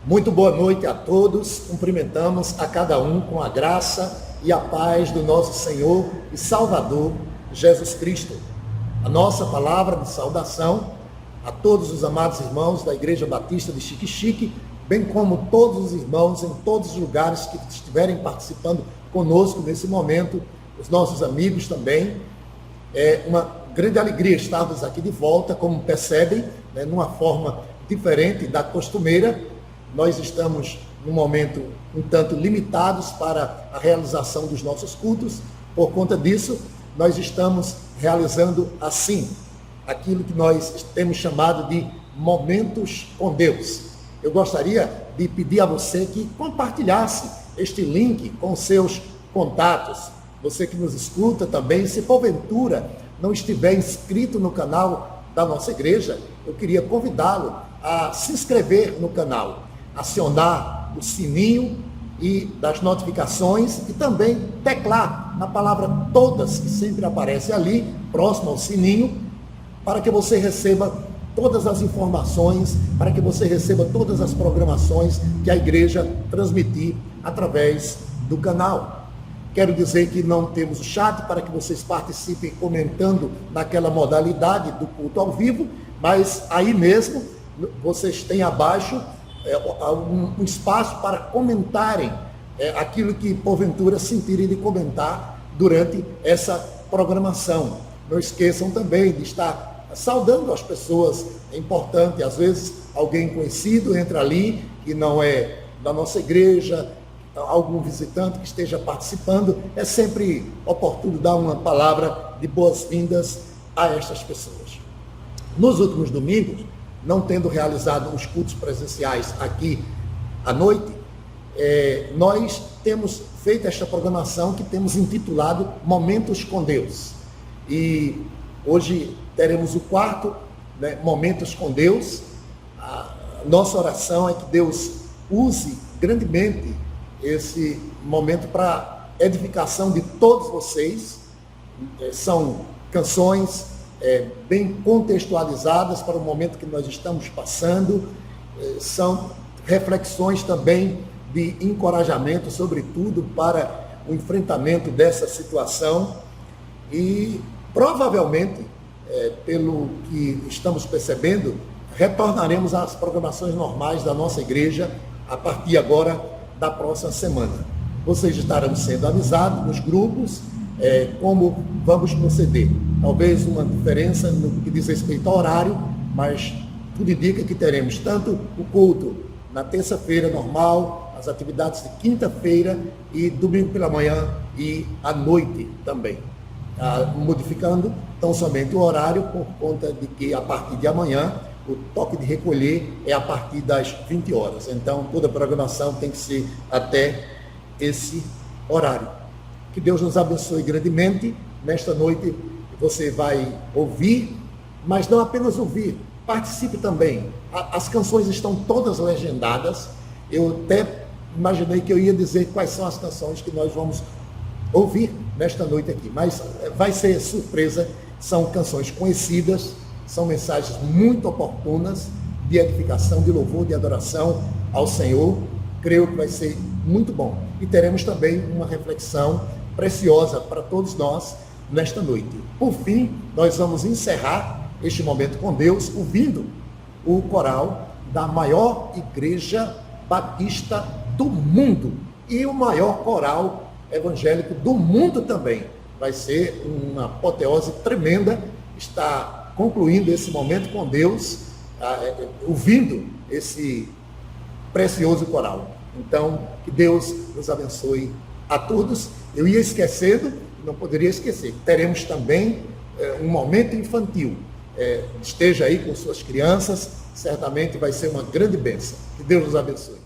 Muito boa noite a todos. Cumprimentamos a cada um com a graça e a paz do nosso Senhor e Salvador Jesus Cristo. A nossa palavra de saudação a todos os amados irmãos da Igreja Batista de Xique-Xique, bem como todos os irmãos em todos os lugares que estiverem participando conosco nesse momento, os nossos amigos também. É uma grande alegria estarmos aqui de volta, como percebem, numa forma diferente da costumeira. Nós estamos, num momento, um tanto limitados para a realização dos nossos cultos. Por conta disso, nós estamos realizando assim, aquilo que nós temos chamado de Momentos com Deus. Eu gostaria de pedir a você que compartilhasse este link com seus contatos. Você que nos escuta também, se porventura não estiver inscrito no canal da nossa igreja, eu queria convidá-lo a se inscrever no canal, acionar o sininho e das notificações e também teclar na palavra todas que sempre aparece ali, próximo ao sininho, para que você receba todas as informações, para que você receba todas as programações que a igreja transmitir através do canal. Quero dizer que não temos o chat para que vocês participem comentando naquela modalidade do culto ao vivo, mas aí mesmo vocês têm abaixo um espaço para comentarem aquilo que porventura sentirem de comentar durante essa programação. Não esqueçam também de estar saudando as pessoas, é importante, às vezes alguém conhecido entra ali, que não é da nossa igreja, algum visitante que esteja participando, é sempre oportuno dar uma palavra de boas-vindas a estas pessoas. Nos últimos domingos, não tendo realizado os cultos presenciais aqui à noite, nós temos feito esta programação que temos intitulado Momentos com Deus. E hoje teremos o quarto, Momentos com Deus. A nossa oração é que Deus use grandemente esse momento para edificação de todos vocês. São canções bem contextualizadas para o momento que nós estamos passando, são reflexões também de encorajamento, sobretudo para o enfrentamento dessa situação, e provavelmente, pelo que estamos percebendo, retornaremos às programações normais da nossa igreja a partir agora da próxima semana. Vocês estarão sendo avisados nos grupos como vamos proceder. Talvez uma diferença no que diz respeito ao horário, mas tudo indica que teremos tanto o culto na terça-feira normal, as atividades de quinta-feira e domingo pela manhã e à noite também. Modificando tão somente o horário por conta de que a partir de amanhã o toque de recolher é a partir das 20 horas. Então toda a programação tem que ser até esse horário. Que Deus nos abençoe grandemente. Nesta noite você vai ouvir, mas não apenas ouvir, participe também. As canções estão todas legendadas. Eu até imaginei que eu ia dizer quais são as canções que nós vamos ouvir nesta noite aqui, mas vai ser surpresa. São canções conhecidas, são mensagens muito oportunas de edificação, de louvor, de adoração ao Senhor. Creio que vai ser muito bom. E teremos também uma reflexão preciosa para todos nós nesta noite. Por fim, nós vamos encerrar este momento com Deus ouvindo o coral da maior igreja batista do mundo e o maior coral evangélico do mundo também. Vai ser uma apoteose tremenda estar concluindo esse momento com Deus, ouvindo esse precioso coral. Então, que Deus nos abençoe a todos. Eu ia esquecendo, não poderia esquecer. Teremos também um momento infantil. Esteja aí com suas crianças, certamente vai ser uma grande bênção. Que Deus nos abençoe.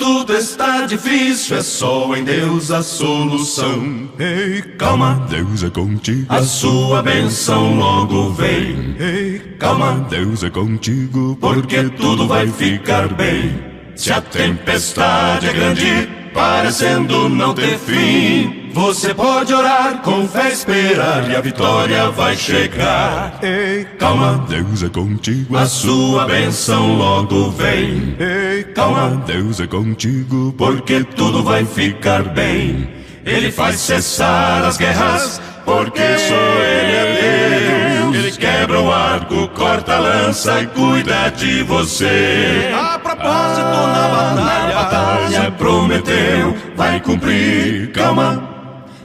tudo está difícil, é só em Deus a solução. Ei, calma, Deus é contigo, a sua bênção logo vem. Ei, calma, Deus é contigo, porque tudo vai ficar bem. Se a tempestade é grande, parecendo não ter fim, você pode orar, com fé esperar e a vitória vai chegar. Ei, calma, Deus é contigo, a sua bênção logo vem. Ei, calma, Deus é contigo, porque tudo vai ficar bem. Ele faz cessar as guerras, porque só Ele é Deus. Ele quebra o arco, corta a lança e cuida de você. A propósito, na batalha prometeu, vai cumprir. Calma,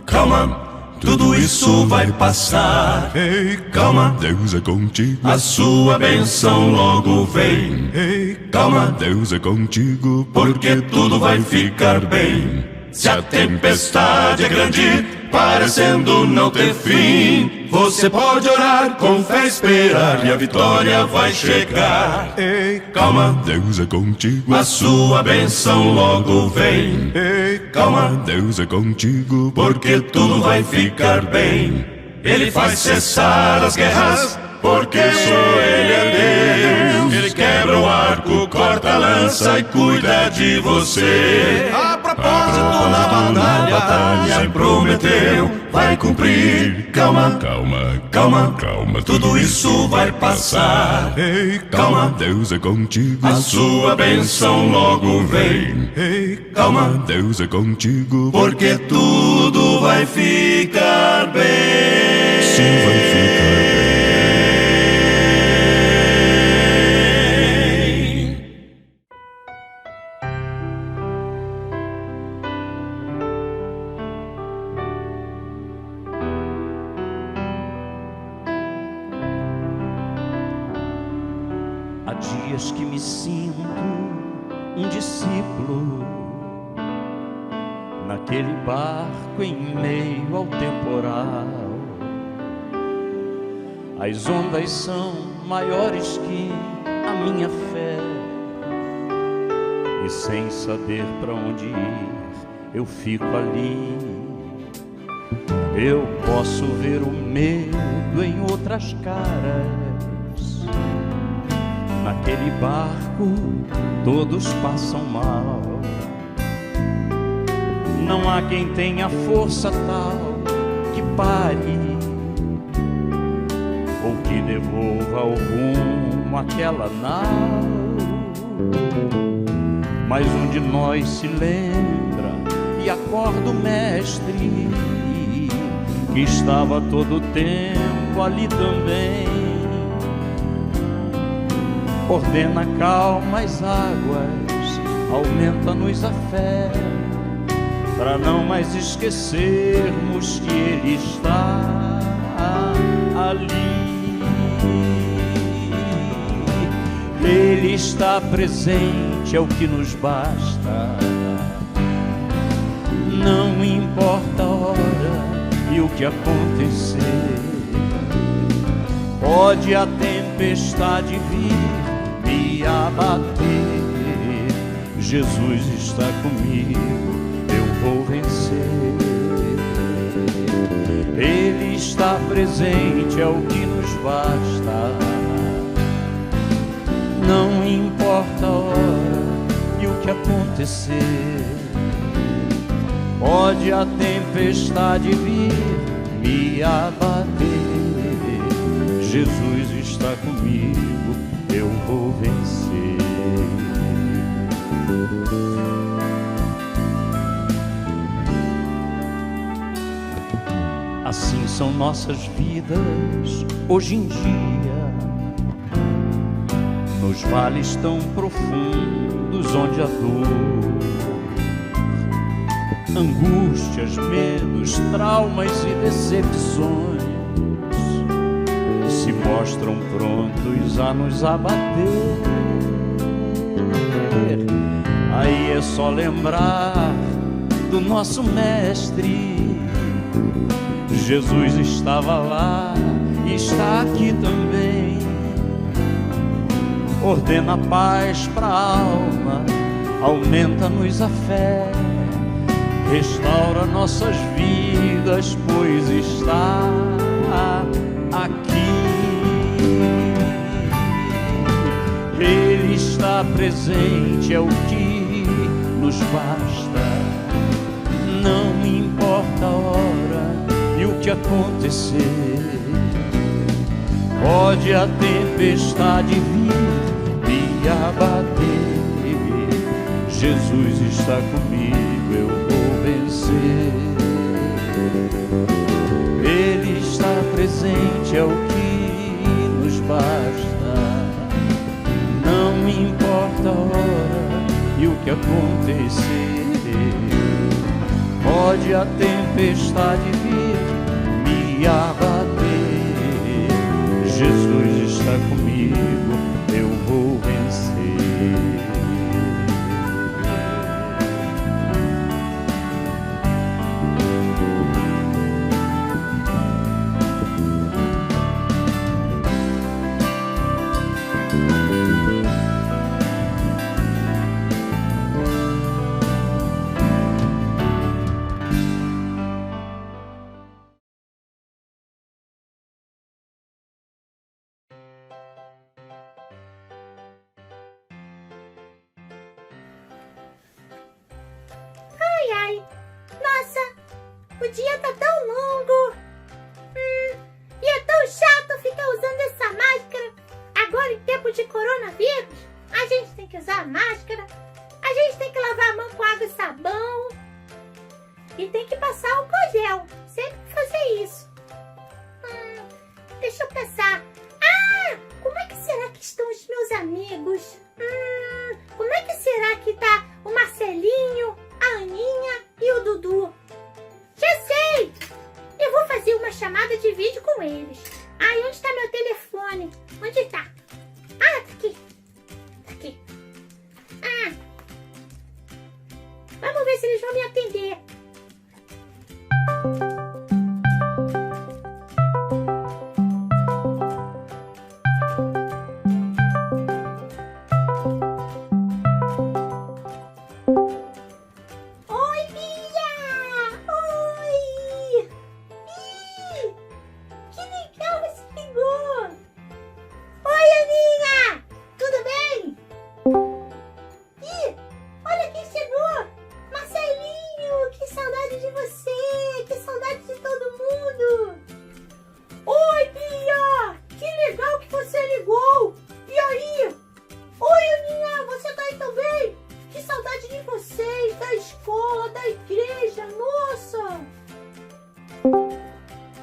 calma, tudo isso vai passar. Ei, calma, Deus é contigo, a sua bênção logo vem. Ei, calma, Deus é contigo, porque tudo vai ficar bem. Se a tempestade é grande, parecendo não ter fim, você pode orar, com fé esperar e a vitória vai chegar. Ei, calma, Deus é contigo, a sua bênção logo vem. Ei, calma, Deus é contigo, porque tudo vai ficar bem. Ele faz cessar as guerras, porque só Ele é Deus. Ele quebra o arco, corta a lança e cuida de você. A propósito, na batalha prometeu, vai cumprir. Calma, calma, calma, calma, tudo isso vai passar. Ei, calma, Deus é contigo, a sua bênção logo vem. Ei, calma, Deus é contigo, porque tudo vai ficar bem. Sim, vai ficar bem. Há dias que me sinto um discípulo naquele barco em meio ao temporal. As ondas são maiores que a minha fé, e sem saber para onde ir, eu fico ali. Eu posso ver o medo em outras caras. Naquele barco todos passam mal. Não há quem tenha força tal que pare ou que devolva ao rumo aquela nau. Mas um de nós se lembra e acorda o mestre, que estava todo o tempo ali também. Ordena calma as águas, aumenta-nos a fé, para não mais esquecermos que Ele está ali. Ele está presente, é o que nos basta. Não importa a hora e o que acontecer, pode a tempestade vir me abater, Jesus está comigo, eu vou vencer. Ele está presente, é o que nos basta. Não importa a hora e o que acontecer, pode a tempestade vir me abater, Jesus está comigo, eu vou vencer. Assim são nossas vidas hoje em dia, nos vales tão profundos onde a dor, angústias, medos, traumas e decepções se mostram prontos a nos abater. Aí é só lembrar do nosso mestre, Jesus estava lá e está aqui também. Ordena paz pra alma, aumenta-nos a fé, restaura nossas vidas, pois está aqui. Ele está presente, é o que nos basta. Não importa a hora e o que acontecer, pode a tempestade vir e abater, Jesus está comigo, eu vou vencer. Ele está presente, é o que nos basta. Não importa a hora e o que acontecer, pode a tempestade vir me abater, Jesus está comigo, eu vou vencer. Ai, nossa, o dia tá tão longo. E é tão chato ficar usando essa máscara. Agora, em tempo de coronavírus, a gente tem que usar máscara, a gente tem que lavar a mão com água e sabão e tem que passar álcool gel. Sempre fazer isso. Deixa eu pensar. Como é que será que estão os meus amigos? Como é que será que tá o Marcelinho, a Aninha e o Dudu? Já sei! Eu vou fazer uma chamada de vídeo com eles. Onde está meu telefone? Onde tá? Tá aqui. Tá aqui. Vamos ver se eles vão me atender.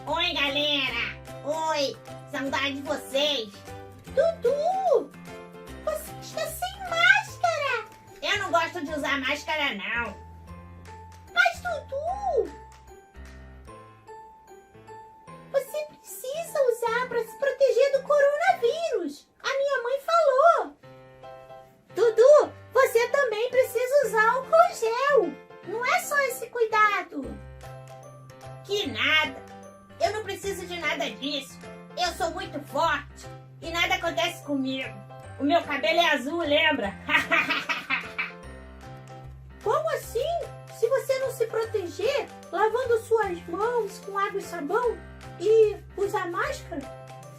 Oi, galera! Oi! Saudade de vocês! Dudu! Você está sem máscara! Eu não gosto de usar máscara, não! Mas, Dudu! Você precisa usar para se proteger do coronavírus! A minha mãe falou! Dudu, você também precisa usar álcool gel! Não é só esse cuidado! Que nada! Eu não preciso de nada disso! Eu sou muito forte e nada acontece comigo! O meu cabelo é azul, lembra? Como assim? Se você não se proteger, lavando suas mãos com água e sabão e usar máscara,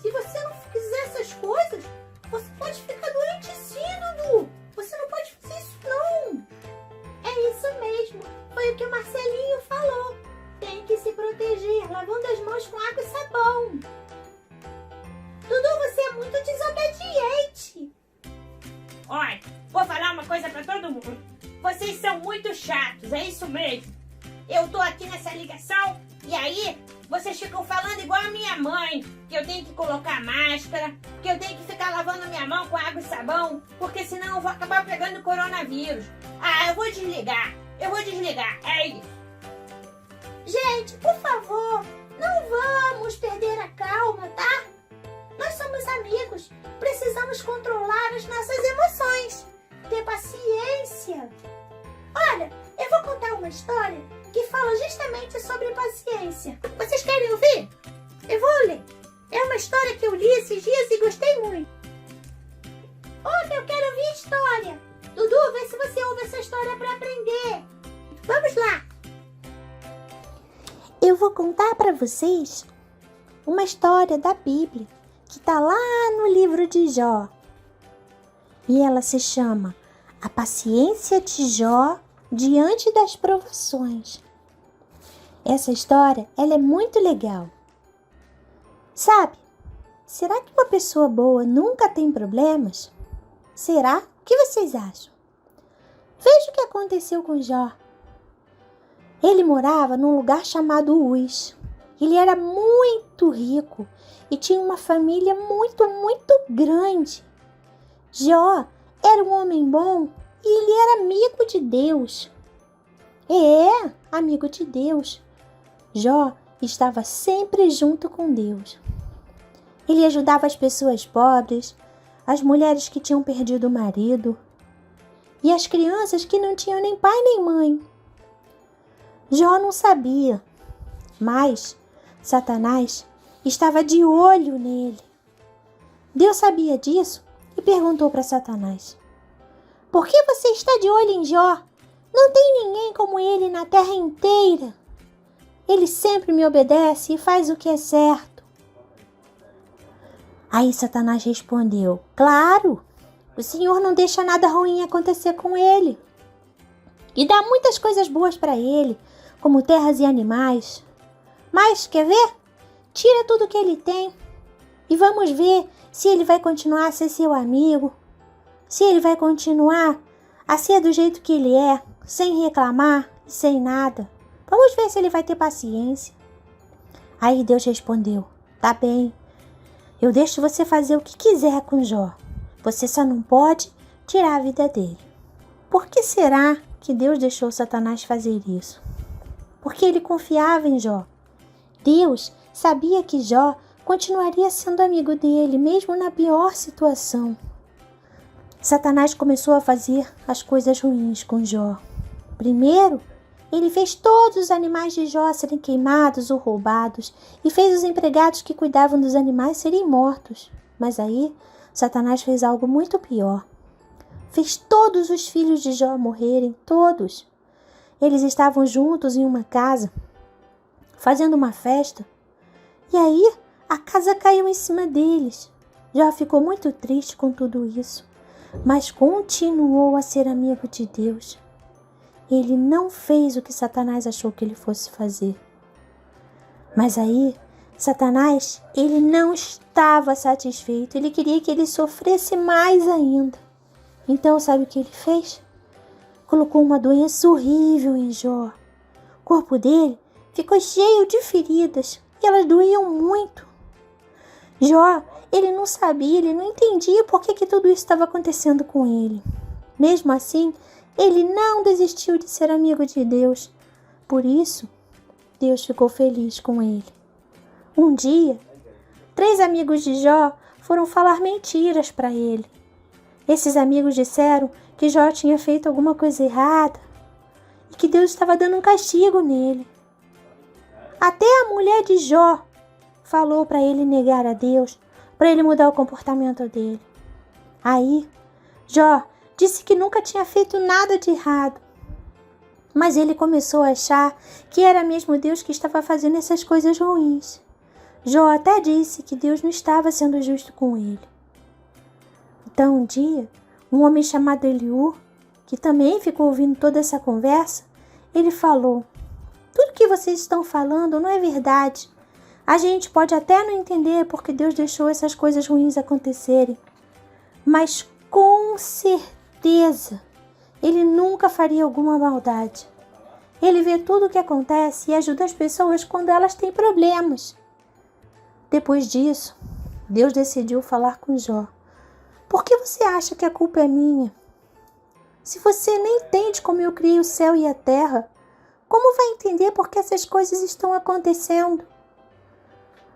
se você não fizer essas coisas, você pode ficar doente sim, Dudu. Você não pode fazer isso, não. É isso mesmo. Foi o que o Marcelinho falou. Tem que se proteger, lavando as mãos com água e sabão. Dudu, você é muito desobediente. Olha, vou falar uma coisa pra todo mundo. Vocês são muito chatos, é isso mesmo. Eu tô aqui nessa ligação e aí vocês ficam falando igual a minha mãe, que eu tenho que colocar máscara, que eu tenho que ficar lavando minha mão com água e sabão, porque senão eu vou acabar pegando coronavírus. Eu vou desligar, é isso. Gente, por favor, não vamos perder a calma, tá? Nós somos amigos, precisamos controlar as nossas emoções, ter paciência. Olha, eu vou contar uma história que fala justamente sobre paciência. Vocês querem ouvir? Eu vou ler. É uma história que eu li esses dias e gostei muito. Eu quero ouvir a história. Dudu, vê se você ouve essa eu vou contar para vocês uma história da Bíblia que está lá no livro de Jó. E ela se chama A Paciência de Jó Diante das Provações. Essa história, ela é muito legal. Sabe, será que uma pessoa boa nunca tem problemas? Será? O que vocês acham? Veja o que aconteceu com Jó. Ele morava num lugar chamado Uz. Ele era muito rico e tinha uma família muito grande. Jó era um homem bom e ele era amigo de Deus. Amigo de Deus. Jó estava sempre junto com Deus. Ele ajudava as pessoas pobres, as mulheres que tinham perdido o marido e as crianças que não tinham nem pai nem mãe. Jó não sabia, mas Satanás estava de olho nele. Deus sabia disso e perguntou para Satanás: por que você está de olho em Jó? Não tem ninguém como ele na terra inteira. Ele sempre me obedece e faz o que é certo. Aí Satanás respondeu: claro, o Senhor não deixa nada ruim acontecer com ele. E dá muitas coisas boas para ele, como terras e animais. Mas, quer ver? Tira tudo que ele tem e vamos ver se ele vai continuar a ser seu amigo, se ele vai continuar a ser do jeito que ele é, sem reclamar e sem nada. Vamos ver se ele vai ter paciência. Aí Deus respondeu: tá bem, eu deixo você fazer o que quiser com Jó. Você só não pode tirar a vida dele. Por que será que Deus deixou Satanás fazer isso? Porque ele confiava em Jó. Deus sabia que Jó continuaria sendo amigo dele, mesmo na pior situação. Satanás começou a fazer as coisas ruins com Jó. Primeiro, ele fez todos os animais de Jó serem queimados ou roubados e fez os empregados que cuidavam dos animais serem mortos. Mas aí, Satanás fez algo muito pior. Fez todos os filhos de Jó morrerem, todos. Eles estavam juntos em uma casa, fazendo uma festa. E aí, a casa caiu em cima deles. Jó ficou muito triste com tudo isso, mas continuou a ser amigo de Deus. Ele não fez o que Satanás achou que ele fosse fazer. Mas aí, Satanás, ele não estava satisfeito. Ele queria que ele sofresse mais ainda. Então, sabe o que ele fez? Colocou uma doença horrível em Jó. O corpo dele ficou cheio de feridas e elas doíam muito. Jó, ele não sabia, ele não entendia por que tudo isso estava acontecendo com ele. Mesmo assim, ele não desistiu de ser amigo de Deus. Por isso, Deus ficou feliz com ele. Um dia, 3 amigos de Jó foram falar mentiras para ele. Esses amigos disseram que Jó tinha feito alguma coisa errada e que Deus estava dando um castigo nele. Até a mulher de Jó falou para ele negar a Deus, para ele mudar o comportamento dele. Aí, Jó disse que nunca tinha feito nada de errado. Mas ele começou a achar que era mesmo Deus que estava fazendo essas coisas ruins. Jó até disse que Deus não estava sendo justo com ele. Então, um dia, um homem chamado Eliú, que também ficou ouvindo toda essa conversa, ele falou: tudo que vocês estão falando não é verdade. A gente pode até não entender porque Deus deixou essas coisas ruins acontecerem, mas com certeza ele nunca faria alguma maldade. Ele vê tudo o que acontece e ajuda as pessoas quando elas têm problemas. Depois disso, Deus decidiu falar com Jó. Por que você acha que a culpa é minha? Se você nem entende como eu criei o céu e a terra, como vai entender por que essas coisas estão acontecendo?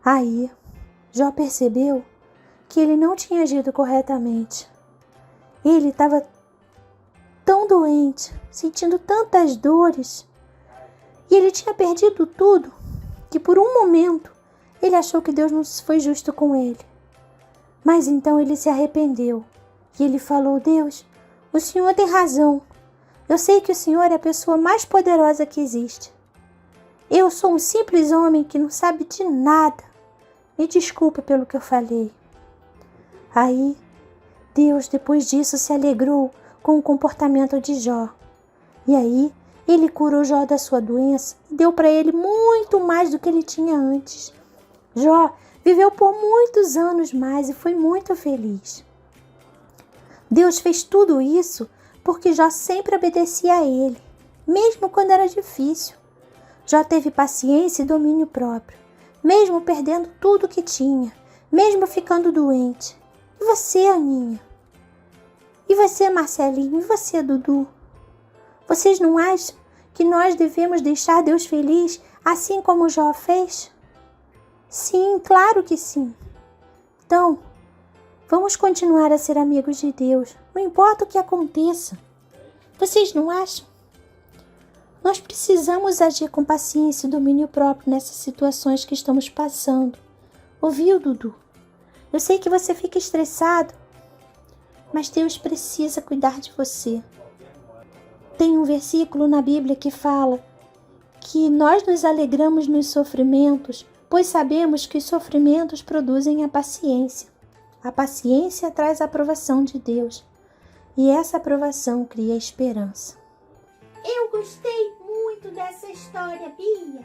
Aí, Jó percebeu que ele não tinha agido corretamente. Ele estava tão doente, sentindo tantas dores, e ele tinha perdido tudo, que por um momento ele achou que Deus não foi justo com ele. Mas então ele se arrependeu e ele falou: Deus, o Senhor tem razão. Eu sei que o Senhor é a pessoa mais poderosa que existe. Eu sou um simples homem que não sabe de nada. Me desculpe pelo que eu falei. Aí, Deus, depois disso, se alegrou com o comportamento de Jó. E aí, ele curou Jó da sua doença e deu para ele muito mais do que ele tinha antes. Jó viveu por muitos anos mais e foi muito feliz. Deus fez tudo isso porque Jó sempre obedecia a ele, mesmo quando era difícil. Jó teve paciência e domínio próprio, mesmo perdendo tudo que tinha, mesmo ficando doente. E você, Aninha? E você, Marcelinho? E você, Dudu? Vocês não acham que nós devemos deixar Deus feliz assim como Jó fez? Sim, claro que sim. Então, vamos continuar a ser amigos de Deus, não importa o que aconteça. Vocês não acham? Nós precisamos agir com paciência e domínio próprio nessas situações que estamos passando. Ouviu, Dudu? Eu sei que você fica estressado, mas Deus precisa cuidar de você. Tem um versículo na Bíblia que fala que nós nos alegramos nos sofrimentos, pois sabemos que os sofrimentos produzem a paciência. A paciência traz a aprovação de Deus, e essa aprovação cria esperança. Eu gostei muito dessa história, Bia.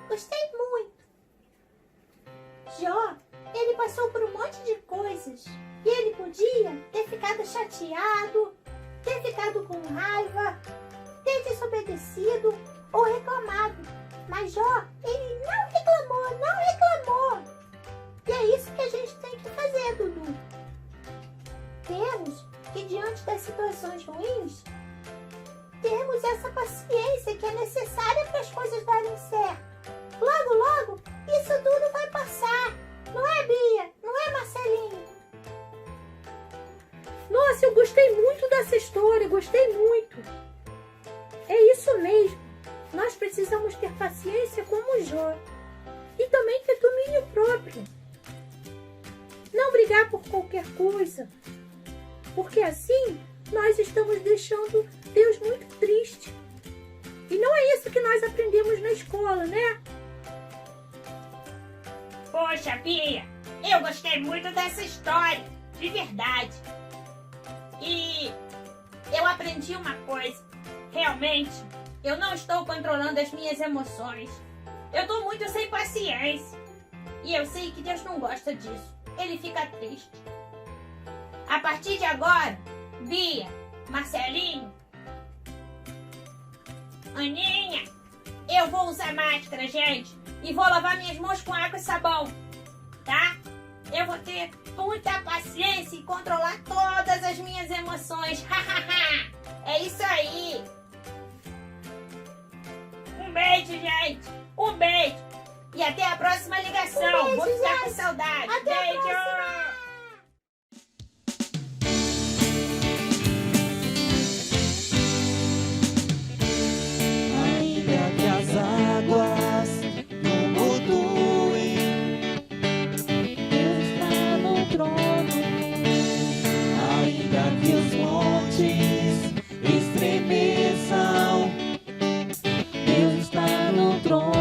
Gostei muito. Jó, ele passou por um monte de coisas e ele podia ter ficado chateado, ter ficado com raiva, ter desobedecido ou reclamado. Mas Jó, ele não reclamou. E é isso que a gente tem que fazer, Dudu. Temos que, diante das situações ruins, termos essa paciência que é necessária para as coisas darem certo. Logo, isso tudo vai passar. Não é, Bia? Não é, Marcelinho? Nossa, eu gostei muito dessa história, gostei muito. É isso mesmo. Nós precisamos ter paciência como Jó. E também ter domínio próprio. Não brigar por qualquer coisa. Porque assim, nós estamos deixando Deus muito triste. E não é isso que nós aprendemos na escola, né? Poxa, Bia, eu gostei muito dessa história, de verdade. E eu aprendi uma coisa. Realmente, eu não estou controlando as minhas emoções. Eu estou muito sem paciência. E eu sei que Deus não gosta disso. Ele fica triste. A partir de agora, Bia, Marcelinho, Aninha, eu vou usar máscara, gente. E vou lavar minhas mãos com água e sabão, tá? Eu vou ter muita paciência e controlar todas as minhas emoções. É isso aí. Um beijo, gente. Um beijo. E até a próxima ligação. Vou ficar com saudade. Beijo. Ainda que as águas tumultuem, Deus está no trono. Ainda que os montes estremeçam, Deus está no trono.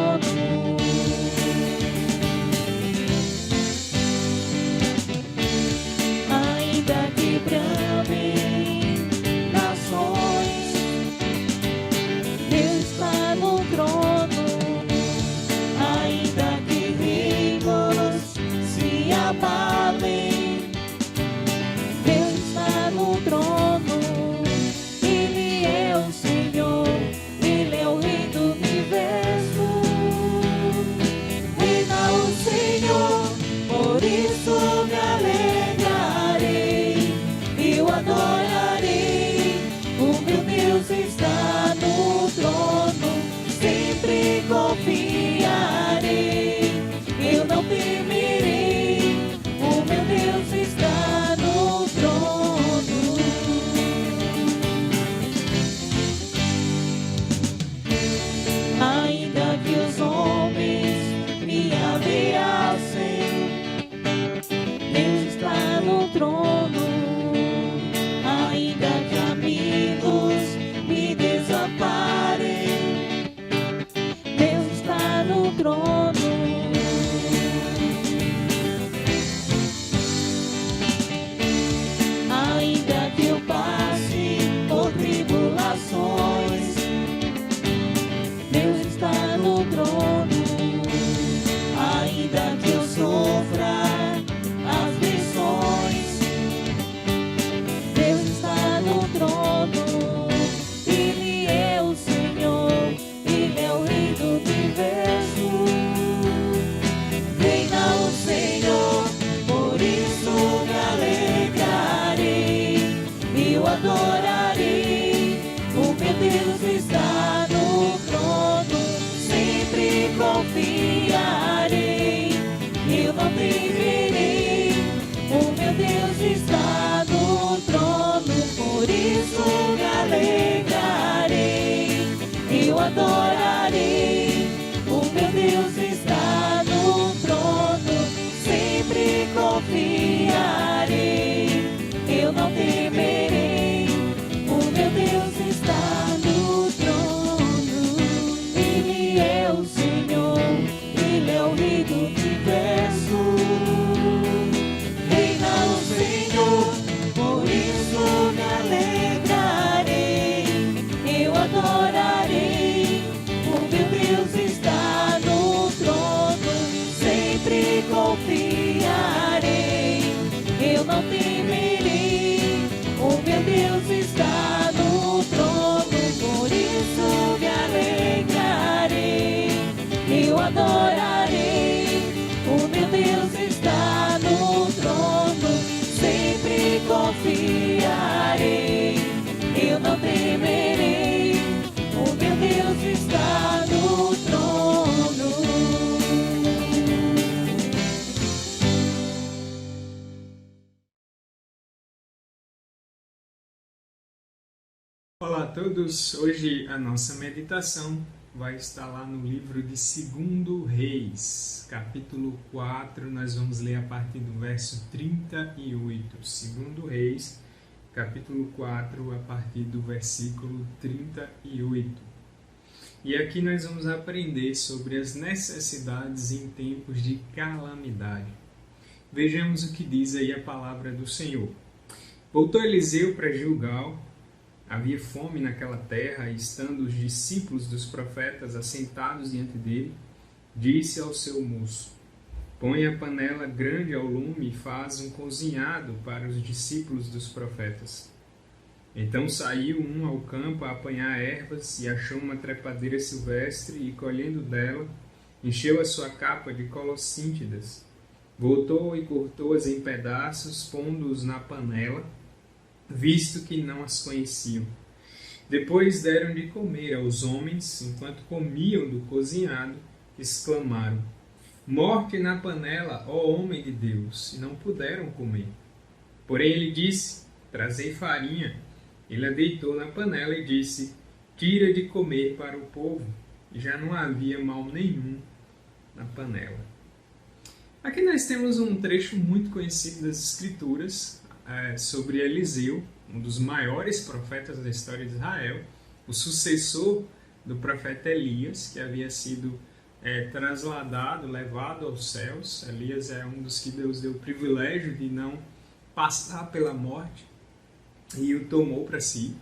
trono. Ainda que eu passe por tribulações, Deus está no trono. Ainda que eu sofra aflições, Deus está no trono. Ele é o Senhor, Ele é o Rei do universo. Reina o Senhor, por isso me alegrarei, eu adorarei. O meu Deus está no trono, sempre confiarei, eu não temerei. O meu Deus está no trono, por isso me alegrarei, eu adorarei. O meu Deus está no trono, sempre confiarei, eu não temerei. O meu Deus está no trono. Ele é o Senhor, Ele é o Rei do universo. Reina o Senhor, por isso me alegrarei, eu adorarei. O meu Deus está no trono, sempre confiarei, eu não temerei. O meu Deus está no trono, por isso me alegrarei, eu adorarei. O meu Deus está no trono, sempre confiarei, eu não temerei. O meu Deus está no trono. Olá a todos, hoje a nossa meditação vai estar lá no livro de 2 Reis, capítulo 4, nós vamos ler a partir do verso 38. 2 Reis, capítulo 4, a partir do versículo 38. E aqui nós vamos aprender sobre as necessidades em tempos de calamidade. Vejamos o que diz aí a palavra do Senhor. Voltou Eliseu para Gilgal. Havia fome naquela terra, e estando os discípulos dos profetas assentados diante dele, disse ao seu moço: põe a panela grande ao lume e faz um cozinhado para os discípulos dos profetas. Então saiu um ao campo a apanhar ervas e achou uma trepadeira silvestre e, colhendo dela, encheu a sua capa de colossíntidas. Voltou e cortou-as em pedaços, pondo-os na panela, visto que não as conheciam. Depois deram de comer aos homens. Enquanto comiam do cozinhado, exclamaram: morte na panela, ó homem de Deus! E não puderam comer. Porém ele disse: trazei farinha. Ele a deitou na panela e disse: tira de comer para o povo. E já não havia mal nenhum na panela. Aqui nós temos um trecho muito conhecido das Escrituras, sobre Eliseu, um dos maiores profetas da história de Israel, o sucessor do profeta Elias, que havia sido trasladado, levado aos céus. Elias é um dos que Deus deu o privilégio de não passar pela morte e o tomou para si.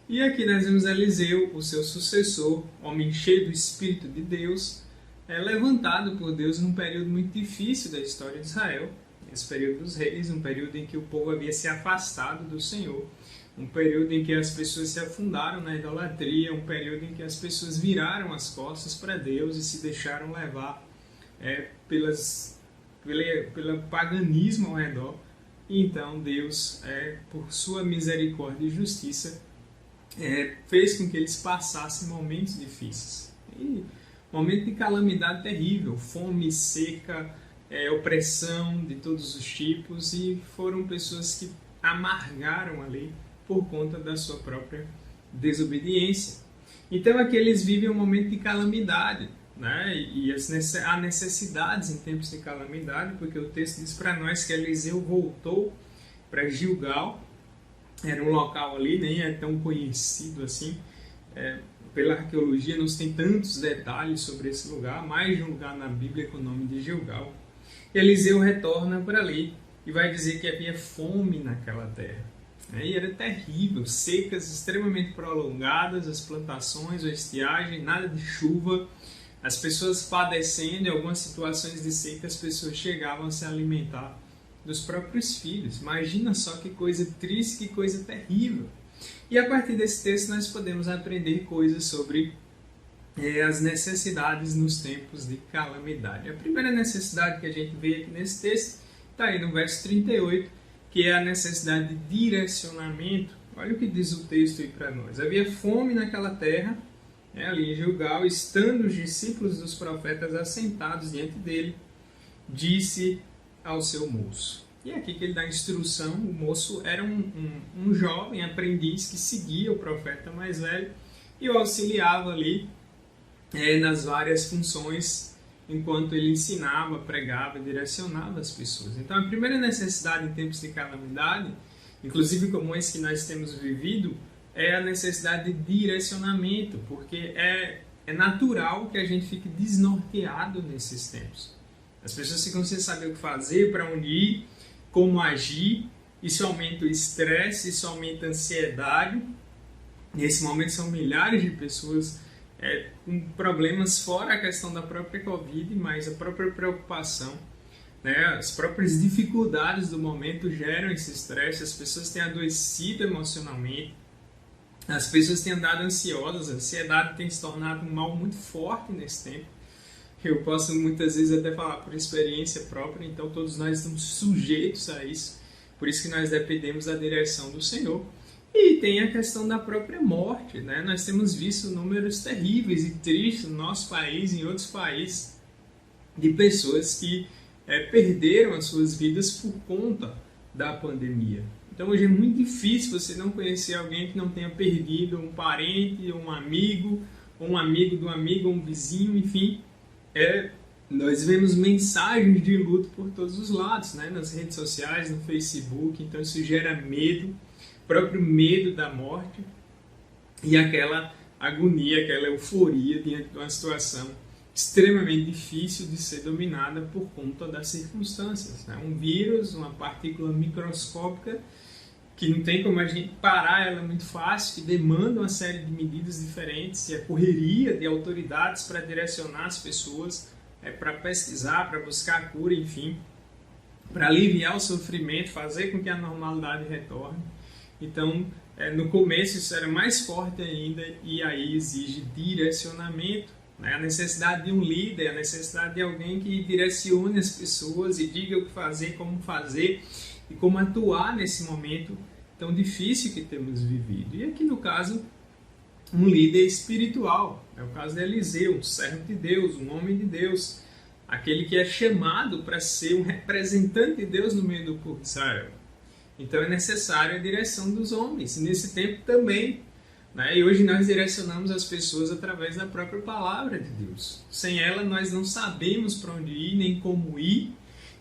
E aqui nós vemos Eliseu, o seu sucessor, homem cheio do Espírito de Deus, levantado por Deus num período muito difícil da história de Israel, esse período dos reis, um período em que o povo havia se afastado do Senhor, um período em que as pessoas se afundaram na idolatria, um período em que as pessoas viraram as costas para Deus e se deixaram levar pelo paganismo ao redor. E então Deus, por sua misericórdia e justiça, fez com que eles passassem momentos difíceis. E momento de calamidade terrível, fome, seca, opressão de todos os tipos, e foram pessoas que amargaram ali por conta da sua própria desobediência. Então aqui eles vivem um momento de calamidade, né? E há necessidades em tempos de calamidade, porque o texto diz para nós que Eliseu voltou para Gilgal. Era um local ali, nem é tão conhecido assim, pela arqueologia não se tem tantos detalhes sobre esse lugar, mais de um lugar na Bíblia com o nome de Gilgal. E Eliseu retorna para ali e vai dizer que havia fome naquela terra. E era terrível, secas extremamente prolongadas, as plantações, a estiagem, nada de chuva, as pessoas padecendo, em algumas situações de seca, as pessoas chegavam a se alimentar dos próprios filhos. Imagina só que coisa triste, que coisa terrível. E a partir desse texto nós podemos aprender coisas sobre as necessidades nos tempos de calamidade. A primeira necessidade que a gente vê aqui nesse texto está aí no verso 38, que é a necessidade de direcionamento. Olha o que diz o texto aí para nós. Havia fome naquela terra, ali em Gilgal, estando os discípulos dos profetas assentados diante dele, disse ao seu moço. E é aqui que ele dá instrução. O moço era um jovem aprendiz que seguia o profeta mais velho e o auxiliava ali nas várias funções enquanto ele ensinava, pregava e direcionava as pessoas. Então a primeira necessidade em tempos de calamidade, inclusive como esse que nós temos vivido, é a necessidade de direcionamento, porque é natural que a gente fique desnorteado nesses tempos. As pessoas ficam sem saber o que fazer, para onde ir, como agir. Isso aumenta o estresse, isso aumenta a ansiedade. Nesse momento são milhares de pessoas com problemas fora a questão da própria Covid, mas a própria preocupação, as próprias dificuldades do momento geram esse estresse. As pessoas têm adoecido emocionalmente, as pessoas têm andado ansiosas, a ansiedade tem se tornado um mal muito forte nesse tempo. Eu posso muitas vezes até falar por experiência própria, então todos nós estamos sujeitos a isso, por isso que nós dependemos da direção do Senhor. E tem a questão da própria morte, Nós temos visto números terríveis e tristes no nosso país e em outros países de pessoas que perderam as suas vidas por conta da pandemia. Então hoje é muito difícil você não conhecer alguém que não tenha perdido um parente, um amigo do amigo, um vizinho, enfim. Nós vemos mensagens de luto por todos os lados, nas redes sociais, no Facebook, então isso gera medo, próprio medo da morte e aquela agonia, aquela euforia diante de uma situação extremamente difícil de ser dominada por conta das circunstâncias. Um vírus, uma partícula microscópica que não tem como a gente parar ela muito fácil, que demanda uma série de medidas diferentes e a correria de autoridades para direcionar as pessoas, para pesquisar, para buscar a cura, enfim, para aliviar o sofrimento, fazer com que a normalidade retorne. Então, no começo isso era mais forte ainda e aí exige direcionamento, a necessidade de um líder, a necessidade de alguém que direcione as pessoas e diga o que fazer, como fazer e como atuar nesse momento tão difícil que temos vivido. E aqui no caso, um líder espiritual, é o caso de Eliseu, um servo de Deus, um homem de Deus, aquele que é chamado para ser um representante de Deus no meio do povo de Israel. Então é necessário a direção dos homens, e nesse tempo também. E hoje nós direcionamos as pessoas através da própria palavra de Deus. Sem ela nós não sabemos para onde ir, nem como ir,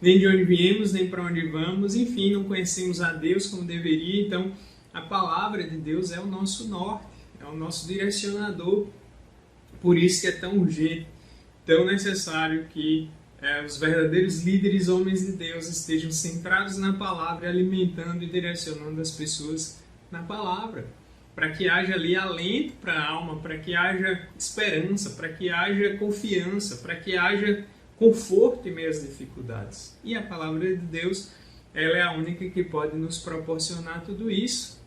nem de onde viemos, nem para onde vamos, enfim, não conhecemos a Deus como deveria. Então a palavra de Deus é o nosso norte, é o nosso direcionador. Por isso que é tão urgente, tão necessário que os verdadeiros líderes, homens de Deus, estejam centrados na palavra, alimentando e direcionando as pessoas na palavra, para que haja ali alento para a alma, para que haja esperança, para que haja confiança, para que haja conforto em meio às dificuldades. E a palavra de Deus, ela é a única que pode nos proporcionar tudo isso.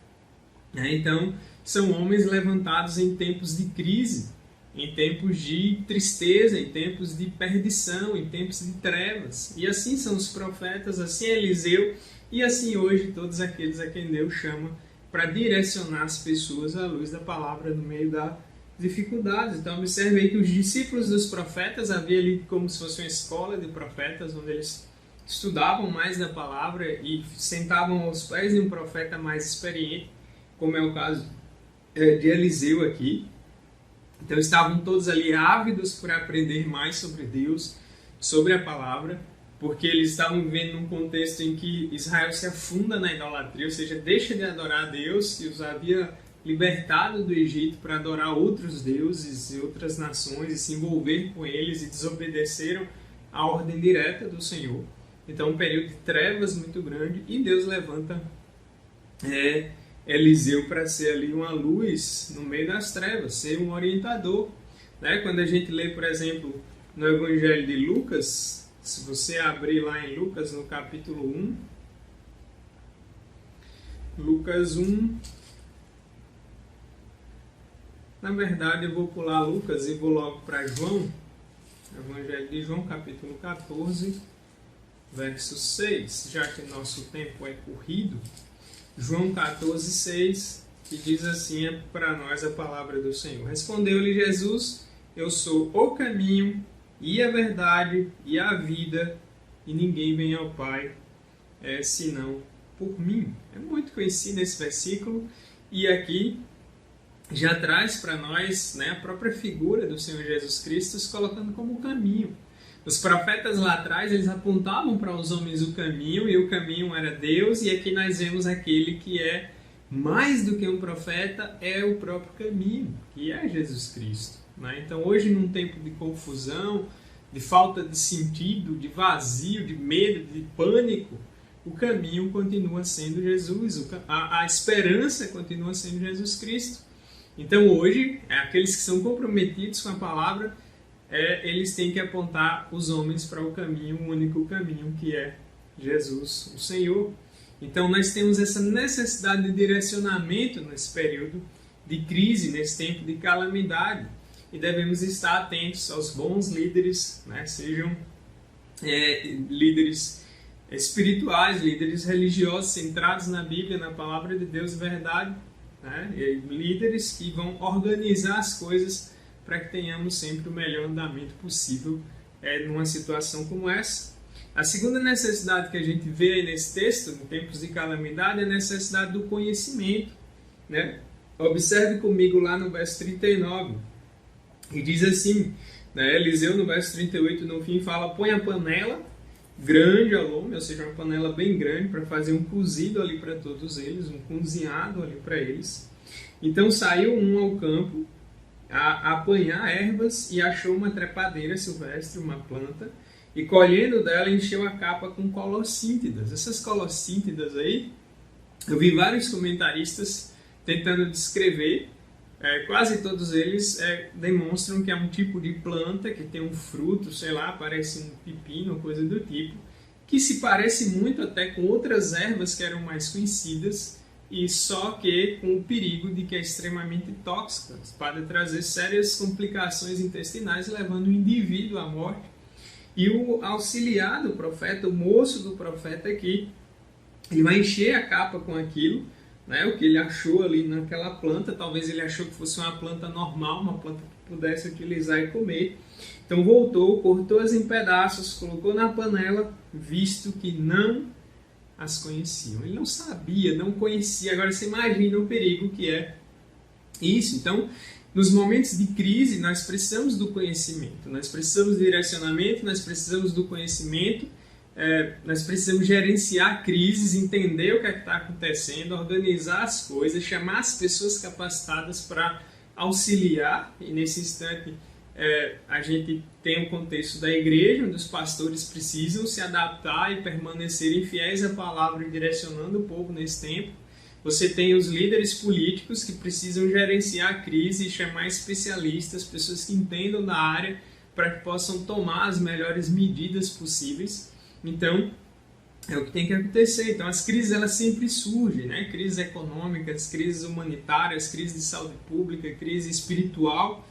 Então, são homens levantados em tempos de crise, em tempos de tristeza, em tempos de perdição, em tempos de trevas. E assim são os profetas, assim é Eliseu, e assim hoje todos aqueles a quem Deus chama para direcionar as pessoas à luz da palavra no meio das dificuldades. Então observe aí que os discípulos dos profetas, havia ali como se fosse uma escola de profetas, onde eles estudavam mais da palavra e sentavam aos pés de um profeta mais experiente, como é o caso de Eliseu aqui. Então estavam todos ali ávidos por aprender mais sobre Deus, sobre a palavra, porque eles estavam vivendo num contexto em que Israel se afunda na idolatria, ou seja, deixa de adorar a Deus, e os havia libertado do Egito para adorar outros deuses e outras nações e se envolver com eles e desobedeceram a ordem direta do Senhor. Então, um período de trevas muito grande, e Deus levanta Eliseu para ser ali uma luz no meio das trevas, ser um orientador. Né? Quando a gente lê, por exemplo, no Evangelho de Lucas, se você abrir lá em Lucas, no capítulo 1, Lucas 1, na verdade eu vou pular Lucas e vou logo para João, Evangelho de João, capítulo 14, verso 6, já que nosso tempo é corrido. João 14, 6, que diz assim para nós a palavra do Senhor. Respondeu-lhe Jesus: eu sou o caminho e a verdade e a vida, e ninguém vem ao Pai senão por mim. É muito conhecido esse versículo, e aqui já traz para nós, né, a própria figura do Senhor Jesus Cristo, se colocando como caminho. Os profetas lá atrás, eles apontavam para os homens o caminho, e o caminho era Deus, e aqui nós vemos aquele que é mais do que um profeta, é o próprio caminho, que é Jesus Cristo. Né? Então hoje, num tempo de confusão, de falta de sentido, de vazio, de medo, de pânico, o caminho continua sendo Jesus, a esperança continua sendo Jesus Cristo. Então hoje, aqueles que são comprometidos com a palavra, eles têm que apontar os homens para o caminho, o único caminho, que é Jesus, o Senhor. Então nós temos essa necessidade de direcionamento nesse período de crise, nesse tempo de calamidade, e devemos estar atentos aos bons líderes, né? Sejam líderes espirituais, líderes religiosos, centrados na Bíblia, na palavra de Deus, verdade, né? Líderes que vão organizar as coisas para que tenhamos sempre o melhor andamento possível numa situação como essa. A segunda necessidade que a gente vê aí nesse texto, em tempos de calamidade, é a necessidade do conhecimento. Né? Observe comigo lá no verso 39, e diz assim, né, Eliseu no verso 38, no fim, fala: põe a panela grande ao lume, ou seja, uma panela bem grande, para fazer um cozido ali para todos eles, um cozinhado ali para eles. Então saiu um ao campo a apanhar ervas e achou uma trepadeira silvestre, uma planta, e colhendo dela encheu a capa com colossíntidas. Essas colossíntidas aí, eu vi vários comentaristas tentando descrever, quase todos eles demonstram que é um tipo de planta que tem um fruto, sei lá, parece um pepino, coisa do tipo, que se parece muito até com outras ervas que eram mais conhecidas, e só que com o perigo de que é extremamente tóxica, pode trazer sérias complicações intestinais, levando o indivíduo à morte. E o auxiliar do profeta, o moço do profeta aqui, ele vai encher a capa com aquilo, né, o que ele achou ali naquela planta. Talvez ele achou que fosse uma planta normal, uma planta que pudesse utilizar e comer. Então voltou, cortou-as em pedaços, colocou na panela, visto que não as conheciam. Ele não sabia, não conhecia. Agora você imagina o perigo que é isso. Então, nos momentos de crise, nós precisamos do conhecimento, nós precisamos de direcionamento, nós precisamos do conhecimento, nós precisamos gerenciar crises, entender o que está acontecendo, organizar as coisas, chamar as pessoas capacitadas para auxiliar. E nesse instante a gente tem o contexto da igreja, onde os pastores precisam se adaptar e permanecerem fiéis à palavra, direcionando o povo nesse tempo. Você tem os líderes políticos que precisam gerenciar a crise e chamar especialistas, pessoas que entendam da área, para que possam tomar as melhores medidas possíveis. Então, é o que tem que acontecer. Então, as crises elas sempre surgem, né? Crises econômicas, crises humanitárias, crises de saúde pública, crise espiritual.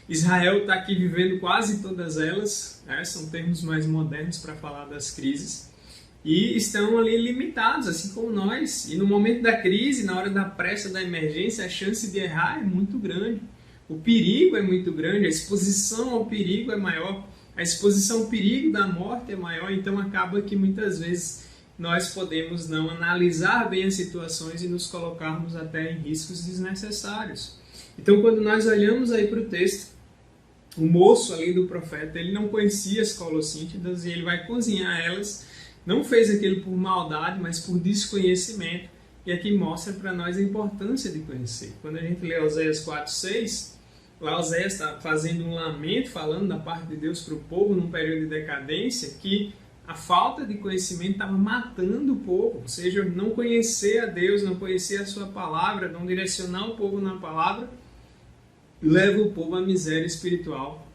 Israel está aqui vivendo quase todas elas, né? São termos mais modernos para falar das crises. E estão ali limitados, assim como nós. E no momento da crise, na hora da pressa, da emergência, a chance de errar é muito grande. O perigo é muito grande, a exposição ao perigo é maior, a exposição ao perigo da morte é maior. Então acaba que muitas vezes nós podemos não analisar bem as situações e nos colocarmos até em riscos desnecessários. Então quando nós olhamos aí para o texto, o moço ali do profeta, ele não conhecia as colossíntidas e ele vai cozinhar elas. Não fez aquilo por maldade, mas por desconhecimento. E aqui mostra para nós a importância de conhecer. Quando a gente lê Oséias 4:6, lá Oséias está fazendo um lamento, falando da parte de Deus para o povo num período de decadência, que a falta de conhecimento estava matando o povo. Ou seja, não conhecer a Deus, não conhecer a sua palavra, não direcionar o povo na palavra, leva o povo à miséria espiritual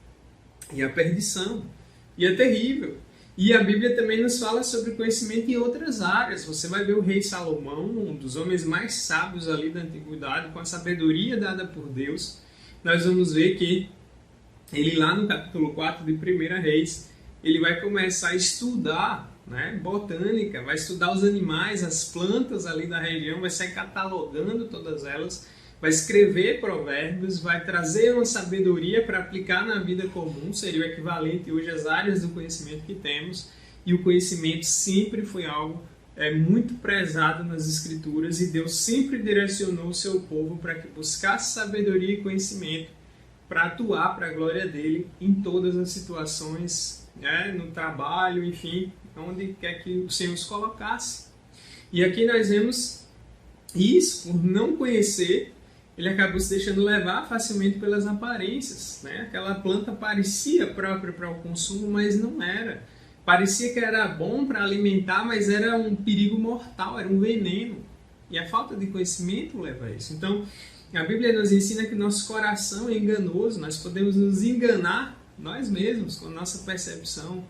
e à perdição. E é terrível. E a Bíblia também nos fala sobre conhecimento em outras áreas. Você vai ver o rei Salomão, um dos homens mais sábios ali da antiguidade, com a sabedoria dada por Deus. Nós vamos ver que ele lá no capítulo 4 de 1 Reis, ele vai começar a estudar, né, botânica, vai estudar os animais, as plantas ali da região, vai sair catalogando todas elas, vai escrever provérbios, vai trazer uma sabedoria para aplicar na vida comum, seria o equivalente hoje às áreas do conhecimento que temos, e o conhecimento sempre foi algo muito prezado nas Escrituras, e Deus sempre direcionou o seu povo para que buscasse sabedoria e conhecimento para atuar para a glória dele em todas as situações, né, no trabalho, enfim, onde quer que o Senhor os colocasse. E aqui nós vemos isso, por não conhecer, ele acabou se deixando levar facilmente pelas aparências, né? Aquela planta parecia própria para o consumo, mas não era. Parecia que era bom para alimentar, mas era um perigo mortal, era um veneno. E a falta de conhecimento leva a isso. Então, a Bíblia nos ensina que nosso coração é enganoso, nós podemos nos enganar nós mesmos com a nossa percepção,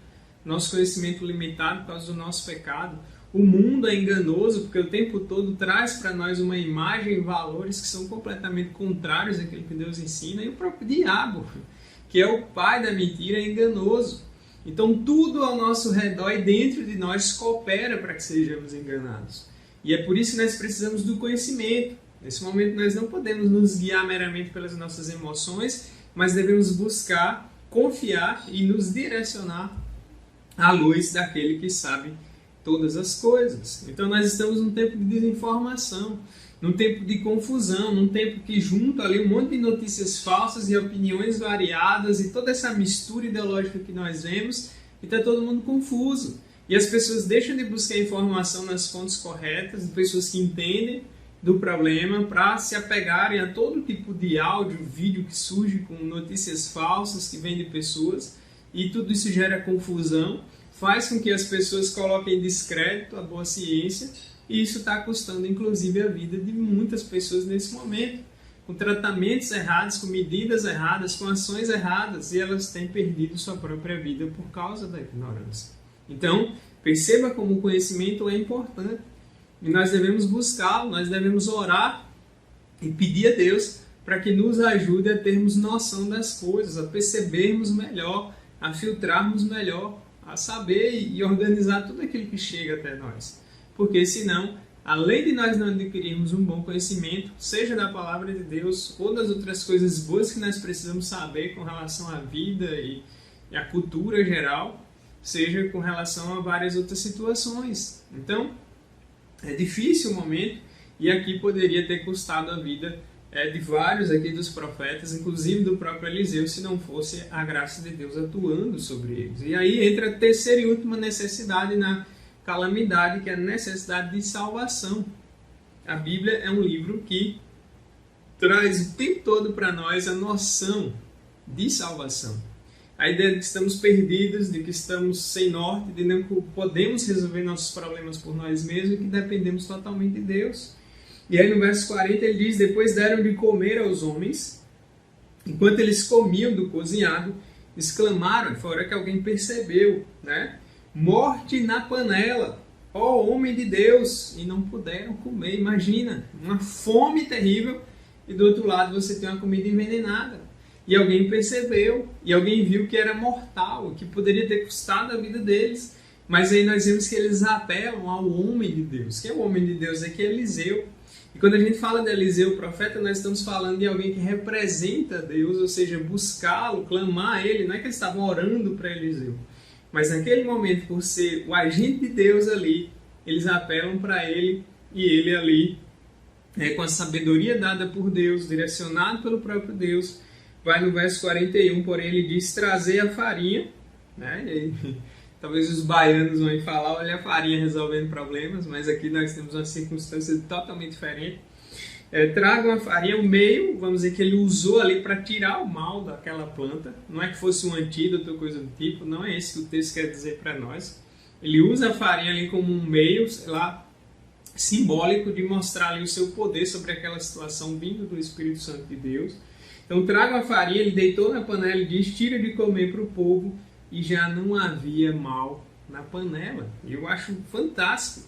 nosso conhecimento limitado por causa do nosso pecado. O mundo é enganoso porque o tempo todo traz para nós uma imagem e valores que são completamente contrários àquilo que Deus ensina, e o próprio diabo, que é o pai da mentira, é enganoso. Então tudo ao nosso redor e dentro de nós coopera para que sejamos enganados. E é por isso que nós precisamos do conhecimento. Nesse momento nós não podemos nos guiar meramente pelas nossas emoções, mas devemos buscar, confiar e nos direcionar à luz daquele que sabe todas as coisas. Então nós estamos num tempo de desinformação, num tempo de confusão, num tempo que junta ali um monte de notícias falsas e opiniões variadas e toda essa mistura ideológica que nós vemos, e está todo mundo confuso. E as pessoas deixam de buscar informação nas fontes corretas, de pessoas que entendem do problema, para se apegarem a todo tipo de áudio, vídeo que surge com notícias falsas que vêm de pessoas, e tudo isso gera confusão, faz com que as pessoas coloquem em descrédito a boa ciência, e isso está custando inclusive a vida de muitas pessoas nesse momento, com tratamentos errados, com medidas erradas, com ações erradas, e elas têm perdido sua própria vida por causa da ignorância. Então, perceba como o conhecimento é importante, e nós devemos buscá-lo, nós devemos orar e pedir a Deus para que nos ajude a termos noção das coisas, a percebermos melhor, a filtrarmos melhor, a saber e organizar tudo aquilo que chega até nós. Porque senão, além de nós não adquirirmos um bom conhecimento, seja da palavra de Deus ou das outras coisas boas que nós precisamos saber com relação à vida e à cultura geral, seja com relação a várias outras situações. Então, é difícil o momento, e aqui poderia ter custado a vida de vários aqui dos profetas, inclusive do próprio Eliseu, se não fosse a graça de Deus atuando sobre eles. E aí entra a terceira e última necessidade na calamidade, que é a necessidade de salvação. A Bíblia é um livro que traz o tempo todo para nós a noção de salvação. A ideia de que estamos perdidos, de que estamos sem norte, de que não podemos resolver nossos problemas por nós mesmos e que dependemos totalmente de Deus. E aí no verso 40 ele diz: depois deram de comer aos homens, enquanto eles comiam do cozinhado, exclamaram, foi a hora que alguém percebeu, né? Morte na panela, ó homem de Deus, e não puderam comer. Imagina, uma fome terrível, e do outro lado você tem uma comida envenenada. E alguém percebeu, e alguém viu que era mortal, que poderia ter custado a vida deles. Mas aí nós vemos que eles apelam ao homem de Deus. Quem é o homem de Deus? Aqui é Eliseu. E quando a gente fala de Eliseu, o profeta, nós estamos falando de alguém que representa Deus, ou seja, buscá-lo, clamar a ele. Não é que eles estavam orando para Eliseu, mas naquele momento, por ser o agente de Deus ali, eles apelam para ele, e ele ali, com a sabedoria dada por Deus, direcionado pelo próprio Deus, vai no verso 41, porém ele diz: trazer a farinha, né? Talvez os baianos vão falar, olha a farinha resolvendo problemas, mas aqui nós temos uma circunstância totalmente diferente. Traga uma farinha, o meio, vamos dizer que ele usou ali para tirar o mal daquela planta. Não é que fosse um antídoto ou coisa do tipo, não é isso que o texto quer dizer para nós. Ele usa a farinha ali como um meio, sei lá, simbólico de mostrar ali o seu poder sobre aquela situação vindo do Espírito Santo de Deus. Então traga a farinha, ele deitou na panela e diz, tira de comer para o povo, e já não havia mal na panela. Eu acho fantástico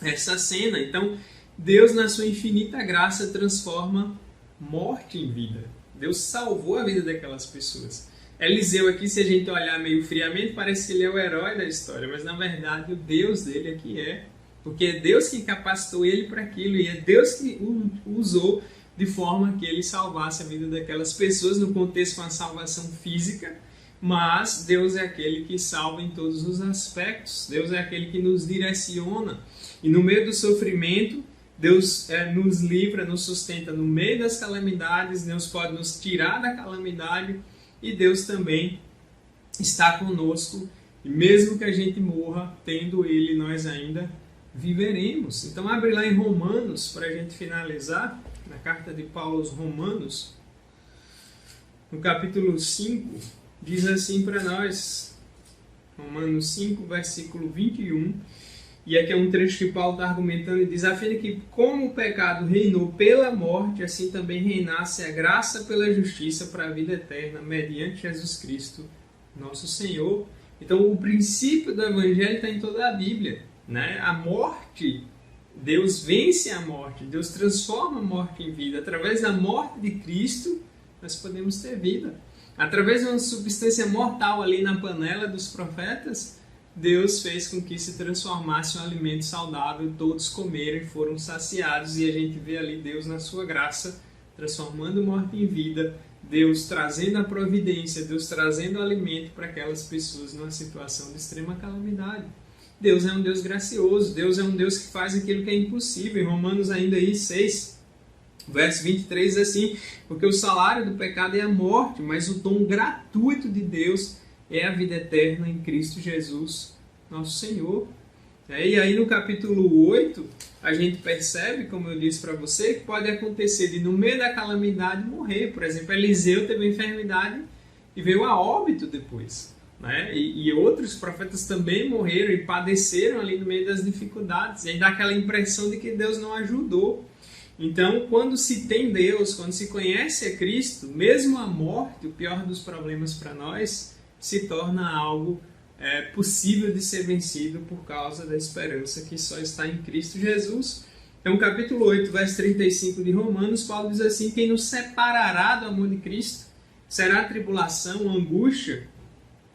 essa cena. Então, Deus, na sua infinita graça, transforma morte em vida. Deus salvou a vida daquelas pessoas. Eliseu aqui, se a gente olhar meio friamente, parece que ele é o herói da história, mas na verdade o Deus dele aqui porque é Deus que capacitou ele para aquilo, e é Deus que o usou de forma que ele salvasse a vida daquelas pessoas, no contexto com a salvação física, mas Deus é aquele que salva em todos os aspectos. Deus é aquele que nos direciona. E no meio do sofrimento, Deus nos livra, nos sustenta no meio das calamidades. Deus pode nos tirar da calamidade. E Deus também está conosco. E mesmo que a gente morra, tendo Ele, nós ainda viveremos. Então abre lá em Romanos, para a gente finalizar, na carta de Paulo aos Romanos, no capítulo 5, diz assim para nós, Romanos 5, versículo 21, e aqui é um trecho que Paulo está argumentando e diz, a fim de que como o pecado reinou pela morte, assim também reinasse a graça pela justiça para a vida eterna, mediante Jesus Cristo, nosso Senhor. Então o princípio do Evangelho está em toda a Bíblia, né? A morte, Deus vence a morte, Deus transforma a morte em vida. Através da morte de Cristo, nós podemos ter vida. Através de uma substância mortal ali na panela dos profetas, Deus fez com que se transformasse um alimento saudável, todos comeram e foram saciados, e a gente vê ali Deus na sua graça, transformando morte em vida, Deus trazendo a providência, Deus trazendo alimento para aquelas pessoas numa situação de extrema calamidade. Deus é um Deus gracioso, Deus é um Deus que faz aquilo que é impossível. Em Romanos ainda aí 6, verso 23 diz assim, porque o salário do pecado é a morte, mas o dom gratuito de Deus é a vida eterna em Cristo Jesus, nosso Senhor. E aí no capítulo 8, a gente percebe, como eu disse para você, que pode acontecer de no meio da calamidade morrer. Por exemplo, Eliseu teve enfermidade e veio a óbito depois. Né? E outros profetas também morreram e padeceram ali no meio das dificuldades. E aí dá aquela impressão de que Deus não ajudou. Então, quando se tem Deus, quando se conhece a Cristo, mesmo a morte, o pior dos problemas para nós, se torna algo possível de ser vencido por causa da esperança que só está em Cristo Jesus. Então, capítulo 8, verso 35 de Romanos, Paulo diz assim, quem nos separará do amor de Cristo? Será a tribulação, angústia,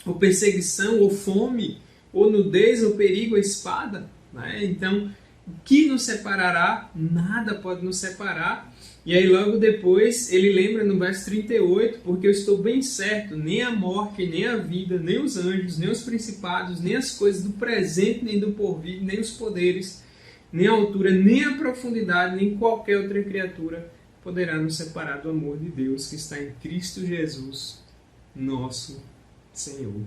ou perseguição, ou fome, ou nudez, ou perigo, ou espada? Né? Então, o que nos separará? Nada pode nos separar. E aí logo depois ele lembra no verso 38, porque eu estou bem certo, nem a morte, nem a vida, nem os anjos, nem os principados, nem as coisas do presente, nem do porvir, nem os poderes, nem a altura, nem a profundidade, nem qualquer outra criatura poderá nos separar do amor de Deus que está em Cristo Jesus, nosso Senhor.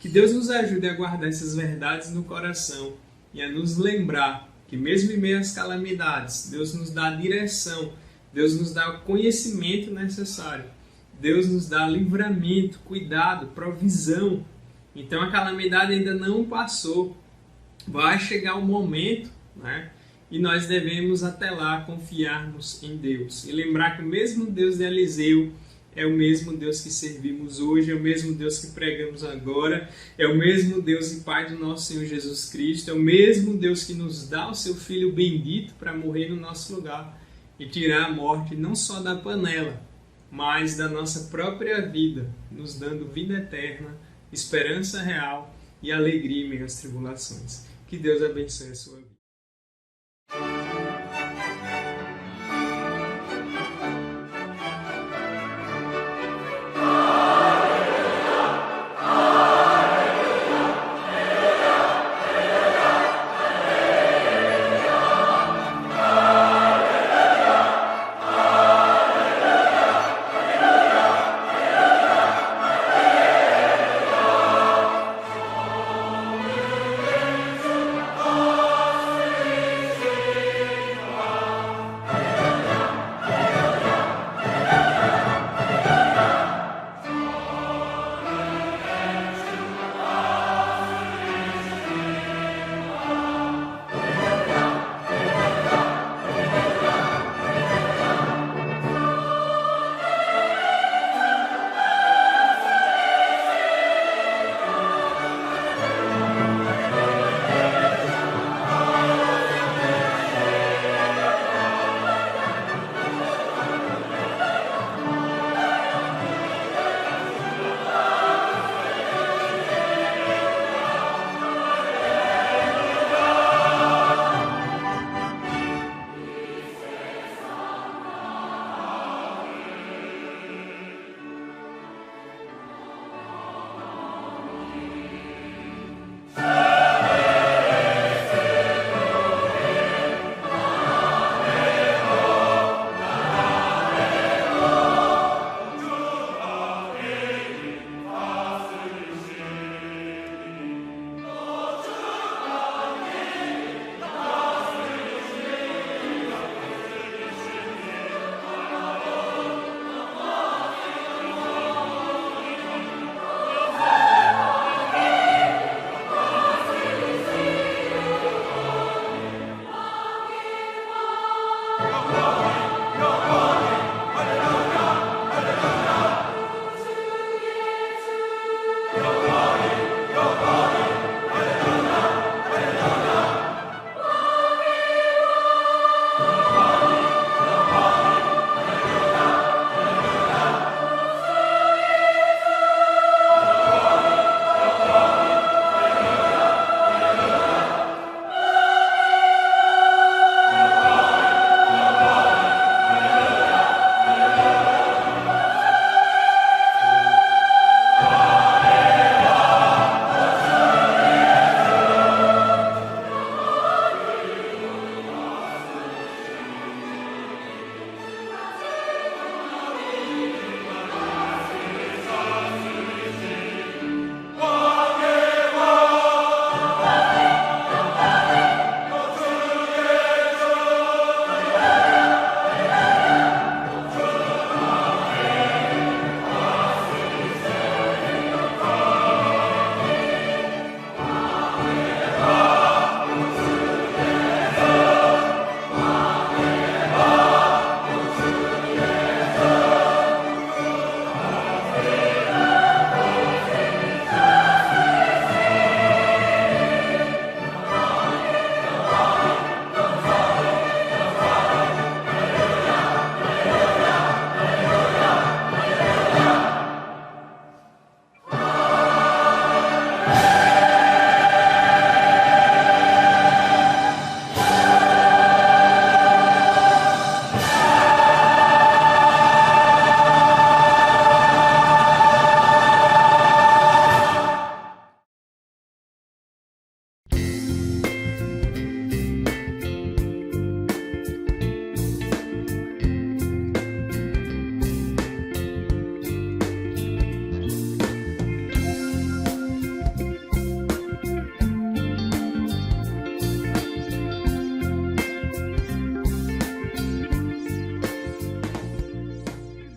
Que Deus nos ajude a guardar essas verdades no coração e a nos lembrar que mesmo em meio às calamidades, Deus nos dá a direção, Deus nos dá o conhecimento necessário, Deus nos dá livramento, cuidado, provisão. Então a calamidade ainda não passou, vai chegar o momento, né? E nós devemos até lá confiarmos em Deus e lembrar que o mesmo Deus de Eliseu é o mesmo Deus que servimos hoje, é o mesmo Deus que pregamos agora, é o mesmo Deus e Pai do nosso Senhor Jesus Cristo, é o mesmo Deus que nos dá o seu Filho bendito para morrer no nosso lugar e tirar a morte não só da panela, mas da nossa própria vida, nos dando vida eterna, esperança real e alegria em meio às tribulações. Que Deus abençoe a sua vida.